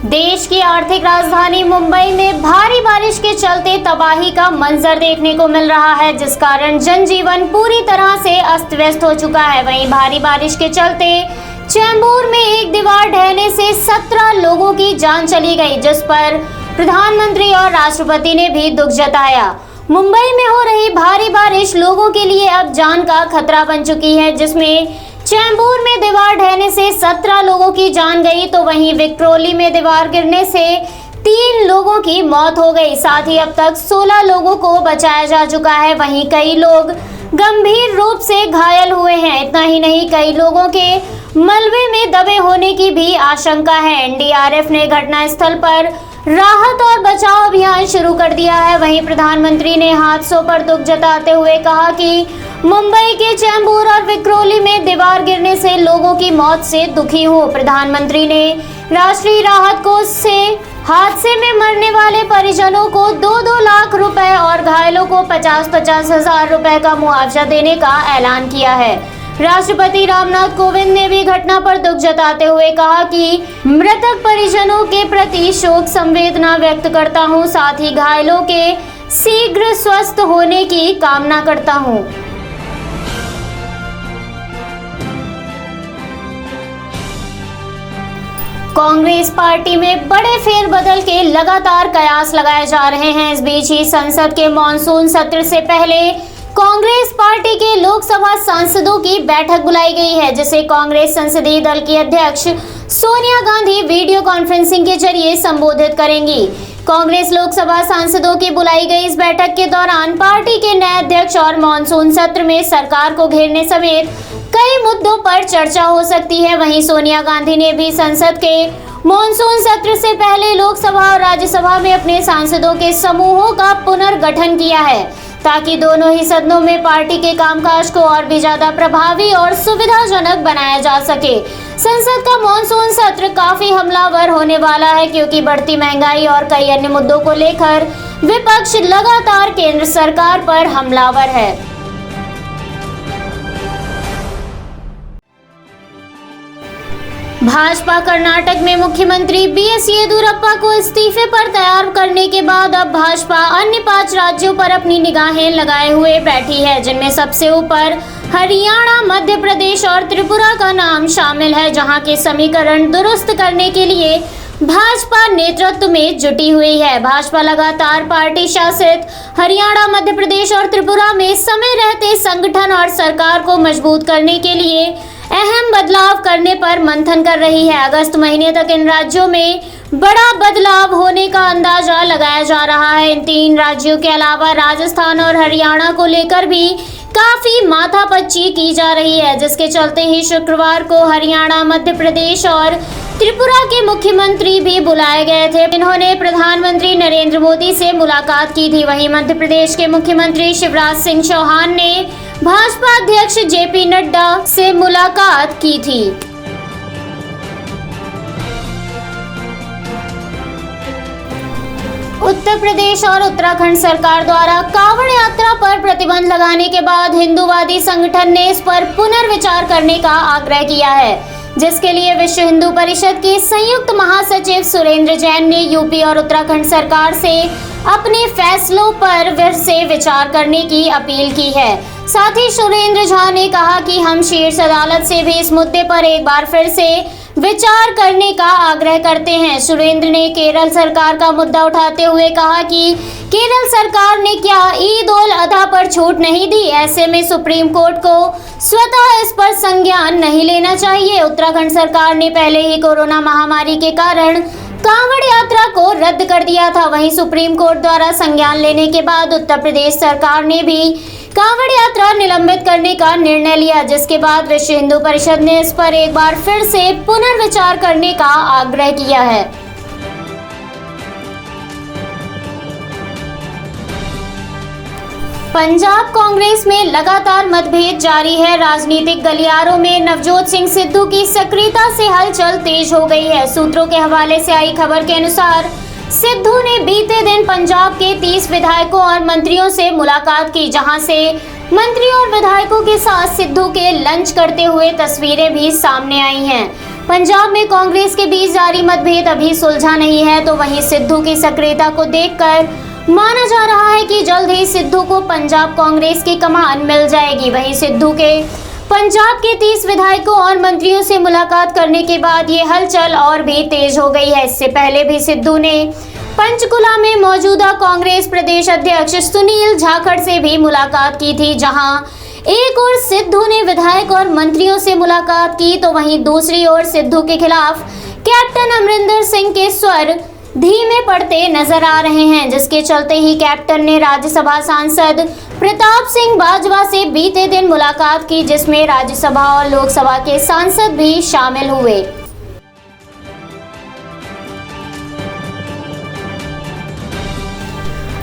देश की आर्थिक राजधानी मुंबई में भारी बारिश के चलते तबाही का मंजर देखने को मिल रहा है, जिस कारण जनजीवन पूरी तरह से अस्त व्यस्त हो चुका है। वहीं भारी बारिश के चलते चेंबूर में एक दीवार ढहने से 17 लोगों की जान चली गई, जिस पर प्रधानमंत्री और राष्ट्रपति ने भी दुख जताया। मुंबई में हो रही भारी बारिश लोगों के लिए अब जान का खतरा बन चुकी है, जिसमें चेंबूर में दीवार ढहने से 17 लोगों की जान गई, तो वहीं विक्रोली में दीवार गिरने से 3 लोगों की मौत हो गई। साथ ही अब तक 16 लोगों को बचाया जा चुका है। वहीं कई लोग गंभीर रूप से घायल हुए हैं। इतना ही नहीं, कई लोगों के मलबे में दबे होने की भी आशंका है। एनडीआरएफ ने घटनास्थल पर राहत और बचाव अभियान शुरू कर दिया है। वहीं प्रधानमंत्री ने हादसों पर दुख जताते हुए कहा कि मुंबई के चेंबूर और विक्रोली में दीवार गिरने से लोगों की मौत से दुखी हूँ। प्रधानमंत्री ने राष्ट्रीय राहत कोष से हादसे में मरने वाले परिजनों को 2-2 लाख रुपए और घायलों को 50-50 हजार रुपए का मुआवजा देने का ऐलान किया है। राष्ट्रपति रामनाथ कोविंद ने भी घटना पर दुख जताते हुए कहा कि मृतक परिजनों के प्रति शोक संवेदना व्यक्त करता हूं, साथ ही घायलों के शीघ्र स्वस्थ होने की कामना करता हूं। कांग्रेस पार्टी में बड़े फेरबदल के लगातार कयास लगाए जा रहे हैं। इस बीच ही संसद के मॉनसून सत्र से पहले कांग्रेस पार्टी के लोकसभा सांसदों की बैठक बुलाई गई है, जिसे कांग्रेस संसदीय दल की अध्यक्ष सोनिया गांधी वीडियो कॉन्फ्रेंसिंग के जरिए संबोधित करेंगी। कांग्रेस लोकसभा सांसदों की बुलाई गई इस बैठक के दौरान पार्टी के नए अध्यक्ष और मॉनसून सत्र में सरकार को घेरने समेत कई मुद्दों पर चर्चा हो सकती है। वहीं सोनिया गांधी ने भी संसद के मॉनसून सत्र से पहले लोकसभा और राज्यसभा में अपने सांसदों के समूहों का पुनर्गठन किया है, ताकि दोनों ही सदनों में पार्टी के कामकाज को और भी ज्यादा प्रभावी और सुविधाजनक बनाया जा सके। संसद का मॉनसून सत्र काफी हमलावर होने वाला है, क्योंकि बढ़ती महंगाई और कई अन्य मुद्दों को लेकर विपक्ष लगातार केंद्र सरकार पर हमलावर है। भाजपा कर्नाटक में मुख्यमंत्री बीएस येदियुरप्पा को इस्तीफे पर तैयार करने के बाद अब भाजपा अन्य 5 राज्यों पर अपनी निगाहें लगाए हुए बैठी है, जिनमें सबसे ऊपर हरियाणा, मध्य प्रदेश और त्रिपुरा का नाम शामिल है, जहां के समीकरण दुरुस्त करने के लिए भाजपा नेतृत्व में जुटी हुई है। भाजपा लगातार पार्टी शासित हरियाणा, मध्य प्रदेश और त्रिपुरा में समय रहते संगठन और सरकार को मजबूत करने के लिए अहम बदलाव करने पर मंथन कर रही है। अगस्त महीने तक इन राज्यों में बड़ा बदलाव होने का अंदाजा लगाया जा रहा है। इन 3 राज्यों के अलावा राजस्थान और हरियाणा को लेकर भी काफी माथापच्ची की जा रही है, जिसके चलते ही शुक्रवार को हरियाणा, मध्य प्रदेश और त्रिपुरा के मुख्यमंत्री भी बुलाए गए थे। इन्होंने प्रधानमंत्री नरेंद्र मोदी से मुलाकात की थी। वहीं मध्य प्रदेश के मुख्यमंत्री शिवराज सिंह चौहान ने भाजपा अध्यक्ष जेपी नड्डा से मुलाकात की थी। उत्तर प्रदेश और उत्तराखंड सरकार द्वारा कांवड़ यात्रा पर प्रतिबंध लगाने के बाद हिंदूवादी संगठन ने इस पर पुनर्विचार करने का आग्रह किया है, जिसके लिए विश्व हिंदू परिषद के संयुक्त महासचिव सुरेंद्र जैन ने यूपी और उत्तराखंड सरकार से अपने फैसलों पर फिर से विचार करने की अपील की है। साथ ही सुरेंद्र झा ने कहा कि हम शीर्ष अदालत से भी इस मुद्दे पर एक बार फिर से विचार करने का आग्रह करते हैं। सुरेंद्र ने केरल सरकार का मुद्दा उठाते हुए कहा कि केरल सरकार ने क्या ईद उल अजहा पर छूट नहीं दी, ऐसे में सुप्रीम कोर्ट को स्वतः इस पर संज्ञान नहीं लेना चाहिए। उत्तराखंड सरकार ने पहले ही कोरोना महामारी के कारण कांवड़ यात्रा को रद्द कर दिया था। वहीं सुप्रीम कोर्ट द्वारा संज्ञान लेने के बाद उत्तर प्रदेश सरकार ने भी कांवड़ यात्रा निलंबित करने का निर्णय लिया, जिसके बाद विश्व हिंदू परिषद ने इस पर एक बार फिर से पुनर्विचार करने का आग्रह किया है। पंजाब कांग्रेस में लगातार मतभेद जारी है। राजनीतिक गलियारों में नवजोत सिंह सिद्धू की सक्रियता से हलचल तेज हो गई है। सूत्रों के हवाले से आई खबर के अनुसार सिद्धू ने बीते दिन पंजाब के 30 विधायकों और मंत्रियों से मुलाकात की, जहां से मंत्रियों और विधायकों के साथ सिद्धू के लंच करते हुए तस्वीरें भी सामने आई हैं। पंजाब में कांग्रेस के बीच जारी मतभेद अभी सुलझा नहीं है, तो वहीं सिद्धू की सक्रियता को देखकर माना जा रहा है कि जल्द ही सिद्धू को पंजाब कांग्रेस की कमान मिल जाएगी। वहीं सिद्धू के पंजाब के 30 विधायकों और मंत्रियों से मुलाकात करने के बाद ये हलचल और भी तेज हो गई है। इससे पहले भी सिद्धू ने पंचकुला में मौजूदा कांग्रेस प्रदेश अध्यक्ष सुनील जाखड़ से भी मुलाकात की थी, जहां एक ओर सिद्धू ने विधायक और मंत्रियों से मुलाकात की, तो वहीं दूसरी ओर सिद्धू के खिलाफ कैप्टन अमरिंदर सिंह के स्वर धीमे पड़ते नजर आ रहे हैं, जिसके चलते ही कैप्टन ने राज्यसभा सांसद प्रताप सिंह बाजवा से बीते दिन मुलाकात की, जिसमें राज्यसभा और लोकसभा के सांसद भी शामिल हुए।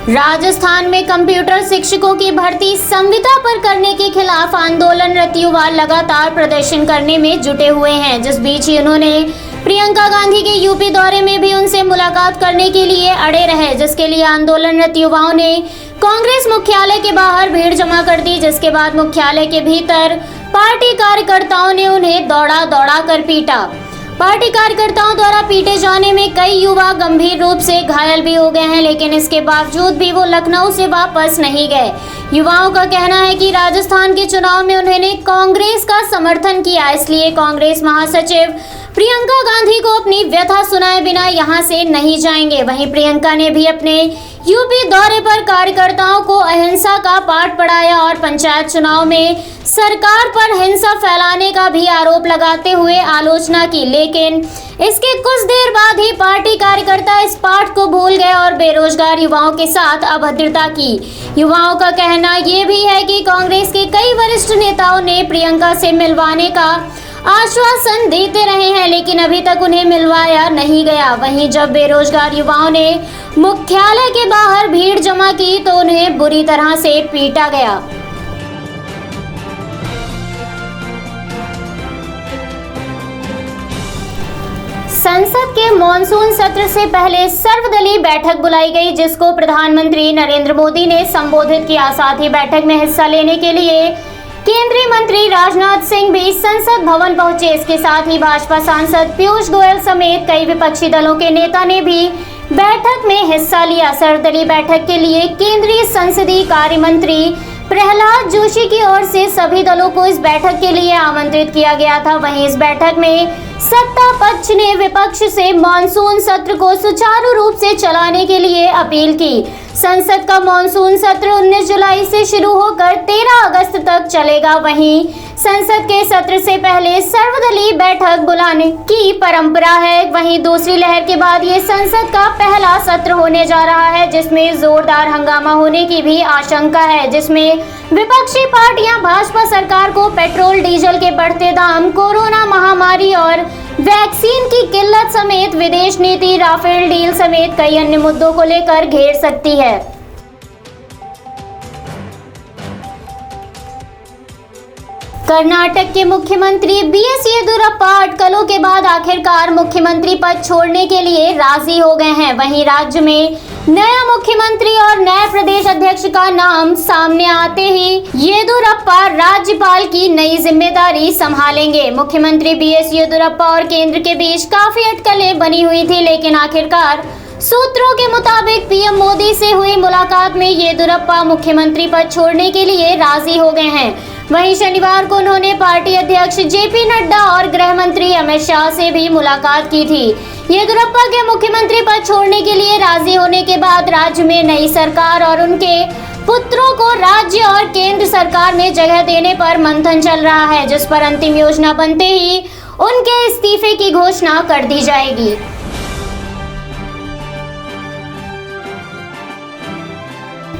राजस्थान में कंप्यूटर शिक्षकों की भर्ती संविदा पर करने के खिलाफ आंदोलनरत युवा लगातार प्रदर्शन करने में जुटे हुए हैं। जिस बीच ही उन्होंने प्रियंका गांधी के यूपी दौरे में भी उनसे मुलाकात करने के लिए अड़े रहे, जिसके लिए आंदोलनरत युवाओं ने कांग्रेस मुख्यालय के बाहर भीड़ जमा कर दी, जिसके बाद मुख्यालय के भीतर पार्टी कार्यकर्ताओं ने उन्हें दौड़ा दौड़ा कर पीटा। पार्टी कार्यकर्ताओं द्वारा पीटे जाने में कई युवा गंभीर रूप से घायल भी हो गए हैं, लेकिन इसके बावजूद भी वो लखनऊ से वापस नहीं गए। युवाओं का कहना है कि राजस्थान के चुनाव में उन्होंने कांग्रेस का समर्थन किया, इसलिए कांग्रेस महासचिव प्रियंका गांधी को अपनी व्यथा सुनाए बिना यहां से नहीं जाएंगे। वहीं प्रियंका ने भी अपने यूपी दौरे पर कार्यकर्ताओं को अहिंसा का पाठ पढ़ाया और पंचायत चुनाव में सरकार पर हिंसा फैलाने का भी आरोप लगाते हुए आलोचना की, लेकिन इसके कुछ देर बाद ही पार्टी कार्यकर्ता इस पाठ को भूल गए और बेरोजगार युवाओं के साथ अभद्रता की। युवाओं का कहना ये भी है कि कांग्रेस के कई वरिष्ठ नेताओं ने प्रियंका से मिलवाने का आश्वासन देते रहे हैं, लेकिन अभी तक उन्हें मिलवाया नहीं गया। वहीं जब बेरोजगार युवाओं ने मुख्यालय के बाहर भीड़ जमा की तो उन्हें बुरी तरह से पीटा गया। संसद के मॉनसून सत्र से पहले सर्वदलीय बैठक बुलाई गई, जिसको प्रधानमंत्री नरेंद्र मोदी ने संबोधित किया। साथ ही बैठक में हिस्सा लेने के लिए केंद्रीय मंत्री राजनाथ सिंह भी संसद भवन पहुंचे। इसके साथ ही भाजपा सांसद पीयूष गोयल समेत कई विपक्षी दलों के नेता ने भी बैठक में हिस्सा लिया। सर्वदलीय बैठक के लिए केंद्रीय संसदीय कार्य मंत्री प्रहलाद जोशी की ओर से सभी दलों को इस बैठक के लिए आमंत्रित किया गया था। वहीं इस बैठक में सत्ता पक्ष ने विपक्ष से मॉनसून सत्र को सुचारू रूप से चलाने के लिए अपील की। संसद का मॉनसून सत्र 19 जुलाई से शुरू होकर 13 अगस्त तक चलेगा। वहीं संसद के सत्र से पहले सर्वदलीय बैठक बुलाने की परंपरा है। वहीं दूसरी लहर के बाद ये संसद का पहला सत्र होने जा रहा है, जिसमें जोरदार हंगामा होने की भी आशंका है, जिसमें विपक्षी पार्टियां भाजपा सरकार को पेट्रोल डीजल के बढ़ते दाम, कोरोना महामारी और वैक्सीन की किल्लत समेत विदेश नीति, राफेल डील समेत कई अन्य मुद्दों को लेकर घेर सकती है। कर्नाटक के मुख्यमंत्री बीएस येदियुरप्पा अटकलों के बाद आखिरकार मुख्यमंत्री पद छोड़ने के लिए राजी हो गए हैं। वहीं राज्य में नया मुख्यमंत्री और नए प्रदेश अध्यक्ष का नाम सामने आते ही येदियुरप्पा राज्यपाल की नई जिम्मेदारी संभालेंगे। मुख्यमंत्री बीएस येदियुरप्पा और केंद्र के बीच काफी अटकलें बनी हुई थी, लेकिन आखिरकार सूत्रों के मुताबिक पीएम मोदी से हुई मुलाकात में येदियुरप्पा मुख्यमंत्री पद छोड़ने के लिए राजी हो गए हैं। वहीं शनिवार को उन्होंने पार्टी अध्यक्ष जेपी नड्डा और गृह मंत्री अमित शाह से भी मुलाकात की थी। येदियुरप्पा के मुख्यमंत्री पद छोड़ने के लिए राजी होने के बाद राज्य में नई सरकार और उनके पुत्रों को राज्य और केंद्र सरकार में जगह देने पर मंथन चल रहा है, जिस पर अंतिम योजना बनते ही उनके इस्तीफे की घोषणा कर दी जाएगी।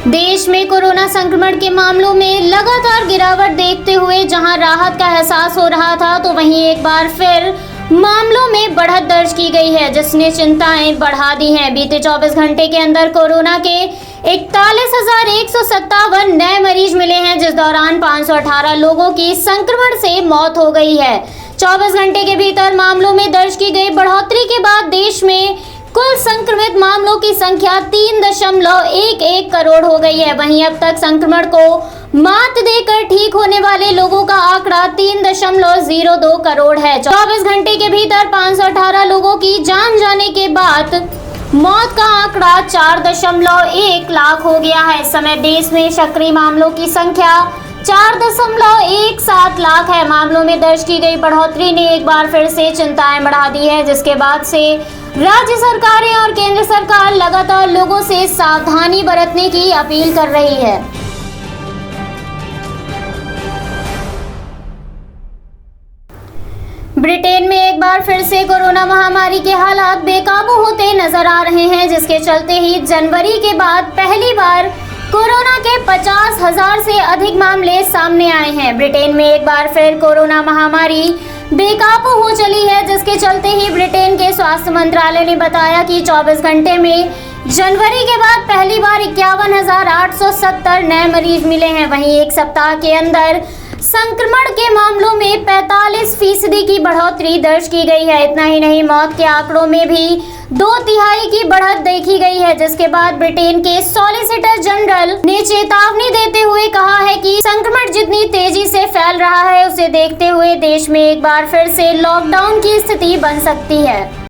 देश में कोरोना संक्रमण के मामलों में लगातार गिरावट देखते हुए जहां राहत का एहसास हो रहा था, तो वहीं एक बार फिर मामलों में बढ़त दर्ज की गई है, जिसने चिंताएं बढ़ा दी हैं। बीते 24 घंटे के अंदर कोरोना के 41,157 नए मरीज मिले हैं, जिस दौरान 518 लोगों की संक्रमण से मौत हो गई है। 24 घंटे के भीतर मामलों में दर्ज की गई बढ़ोतरी के बाद देश में कुल संक्रमित मामलों की संख्या 3.11 करोड़ हो गई है। वहीं अब तक संक्रमण को मात देकर ठीक होने वाले लोगों का आंकड़ा 3.02 करोड़ है। 24 घंटे के भीतर 518 लोगों की जान जाने के बाद मौत का आंकड़ा 4.1 लाख हो गया है। इस समय देश में सक्रिय मामलों की संख्या 4.17 लाख है। मामलों में दर्ज की गई बढ़ोतरी ने एक बार फिर से चिंताएं बढ़ा दी है, जिसके बाद से राज्य सरकारें और केंद्र सरकार लगातार लोगों से सावधानी बरतने की अपील कर रही है। ब्रिटेन में एक बार फिर से कोरोना महामारी के हालात बेकाबू होते नजर आ रहे हैं, जिसके चलते ही जनवरी के बाद पहली बार कोरोना के 50,000 से अधिक मामले सामने आए हैं। ब्रिटेन में एक बार फिर कोरोना महामारी बेकाबू हो चली है, जिसके चलते ही ब्रिटेन के स्वास्थ्य मंत्रालय ने बताया कि 24 घंटे में जनवरी के बाद पहली बार 51,870 नए मरीज मिले हैं। वहीं एक सप्ताह के अंदर संक्रमण के मामलों में 45% की बढ़ोतरी दर्ज की गई है। इतना ही नहीं, मौत के आंकड़ों में भी 2/3 की बढ़त देखी गई है, जिसके बाद ब्रिटेन के सॉलिसिटर जनरल ने चेतावनी देते हुए कहा है कि संक्रमण जितनी तेजी से फैल रहा है, उसे देखते हुए देश में एक बार फिर से लॉकडाउन की स्थिति बन सकती है।